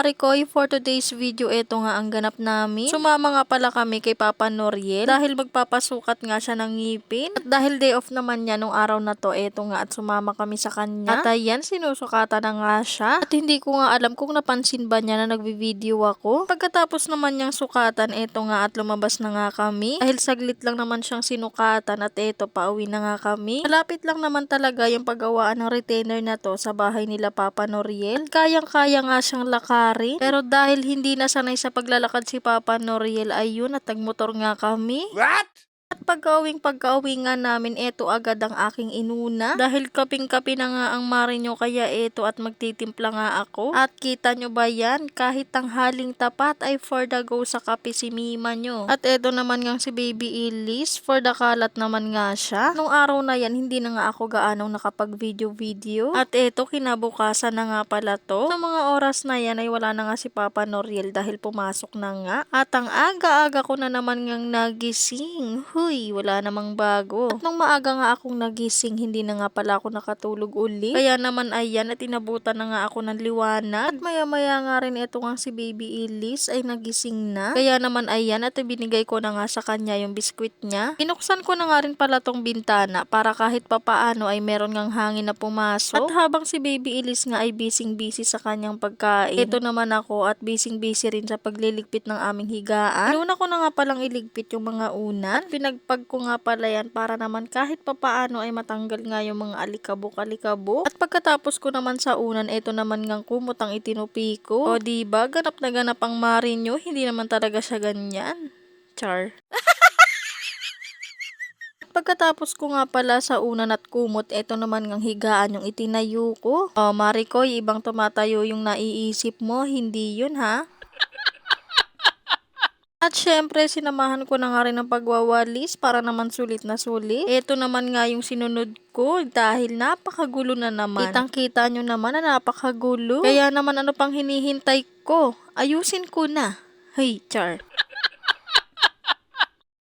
Marikoy, for today's video, eto nga ang ganap namin. Sumama nga pala kami kay Papa Noriel dahil magpapasukat nga siya ng ngipin. At dahil day off naman niya nung araw na to, eto nga at sumama kami sa kanya. At ayan, sinusukatan na nga siya. At hindi ko nga alam kung napansin ba niya na nagvi-video ako. Pagkatapos naman niyang sukatan, eto nga at lumabas na nga kami. Dahil saglit lang naman siyang sinukatan at eto, pauwi na nga kami. Malapit lang naman talaga yung paggawaan ng retainer na to sa bahay nila Papa Noriel. At kayang-kaya nga siyang lakarin. Pero dahil hindi nasanay sa paglalakad si Papa Noriel, ayun at nagmotor nga kami. What? At pagka-uwing nga namin, eto agad ang aking inuna. Dahil kaping-kapi na nga ang Marinyo, kaya eto at magtitimpla nga ako. At kita nyo ba yan? Kahit tanghaling tapat ay for the go sa kape si Mima nyo. At eto naman nga si Baby Elise, for the kalat naman nga siya. Nung araw na yan, hindi na nga ako gaanong nakapag-video. At eto, kinabukasan na nga pala to. Sa mga oras na yan ay wala na nga si Papa Noriel dahil pumasok na nga. At ang aga-aga ko na naman ngang nagising. Huy, wala namang bago. At nung maaga nga akong nagising, hindi na nga pala ako nakatulog uli. Kaya naman ayan, at inabutan na nga ako ng liwanag. At maya-maya nga rin ito nga si Baby Elise ay nagising na. Kaya naman ayan, at binigay ko na nga sa kanya yung biskwit niya. Binuksan ko na nga rin pala tong bintana para kahit papaano ay meron ngang hangin na pumasok. At habang si Baby Elise nga ay busy sa kanyang pagkain, ito naman ako at busy rin sa pagliligpit ng aming higaan. Inuna ko na nga palang iligpit yung mga unan. Pinagpag ko nga pala yan para naman kahit papaano ay matanggal nga yung mga alikabok. At pagkatapos ko naman sa unan, ito naman ngang kumot ang itinupi ko. O diba, ganap na ganap ang Marinyo, hindi naman talaga siya ganyan. Char. Pagkatapos ko nga pala sa unan at kumot, eto naman ngang higaan yung itinayo ko. O Marikoy, ibang tumatayo yung naiisip mo, hindi yun ha? At syempre, sinamahan ko na nga rin ng pagwawalis para naman sulit na sulit. Ito naman nga yung sinunod ko dahil napakagulo na naman. Kitang-kita nyo naman na napakagulo. Kaya naman ano pang hinihintay ko? Ayusin ko na. Hey, char.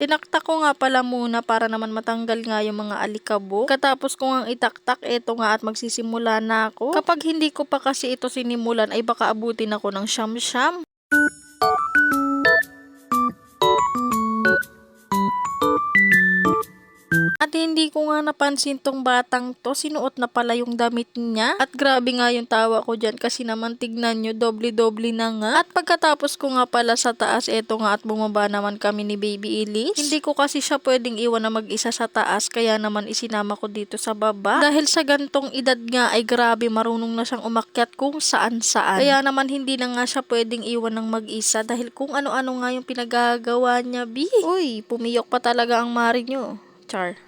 Tinaktak ko nga pala muna para naman matanggal nga yung mga alikabok. Katapos ko nga itaktak, eto nga at magsisimula na ako. Kapag hindi ko pa kasi ito sinimulan, ay baka abutin ako ng siyam-siyam. At hindi ko nga napansin tong batang to, sinuot na pala yung damit niya. At grabe nga yung tawa ko dyan kasi naman tignan nyo, doble-doble na nga. At pagkatapos ko nga pala sa taas, eto nga at bumaba naman kami ni Baby Elise. Hindi ko kasi siya pwedeng iwan na mag-isa sa taas, kaya naman isinama ko dito sa baba. Dahil sa gantong edad nga ay grabe, marunong na siyang umakyat kung saan-saan. Kaya naman hindi na nga siya pwedeng iwan ng mag-isa dahil kung ano-ano nga yung pinagagawa niya, bi. Uy, pumiyok pa talaga ang Marinyo. Char.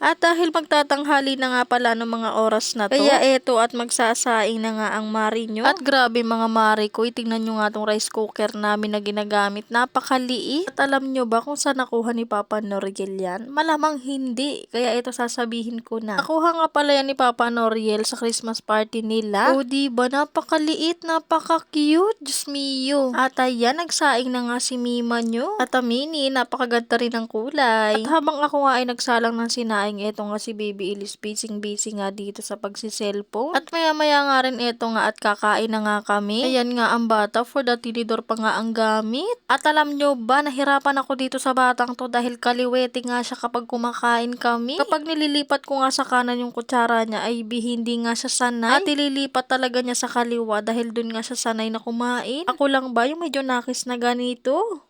At dahil magtatanghali na nga pala ng mga oras na to, kaya eto at magsasaing na nga ang Marinyo. At grabe mga Marikoy, tingnan nyo nga tong rice cooker namin na ginagamit. Napakaliit. At alam nyo ba kung saan nakuha ni Papa Noriel yan? Malamang hindi. Kaya ito sasabihin ko na. Nakuha nga pala yan ni Papa Noriel sa Christmas party nila. O diba, napakaliit, napaka-cute. Diyos mio. At ayan, nagsaing na nga si Mima nyo. At aminin, napakaganda rin ang kulay. At habang ako nga ay nagsalang ng sinaing, eto nga si Baby Elise busy nga dito sa pagsiselfone. At maya-maya nga rin eto nga at kakain na nga kami. Ayan nga ang bata, for the tinidor pa nga ang gamit. At alam nyo ba, nahirapan ako dito sa batang to dahil kaliwete nga siya kapag kumakain kami. Kapag nililipat ko nga sa kanan yung kutsara niya ay hindi nga siya sanay. At ililipat talaga niya sa kaliwa dahil dun nga siya sanay na kumain. Ako lang ba yung medyo nakis na ganito?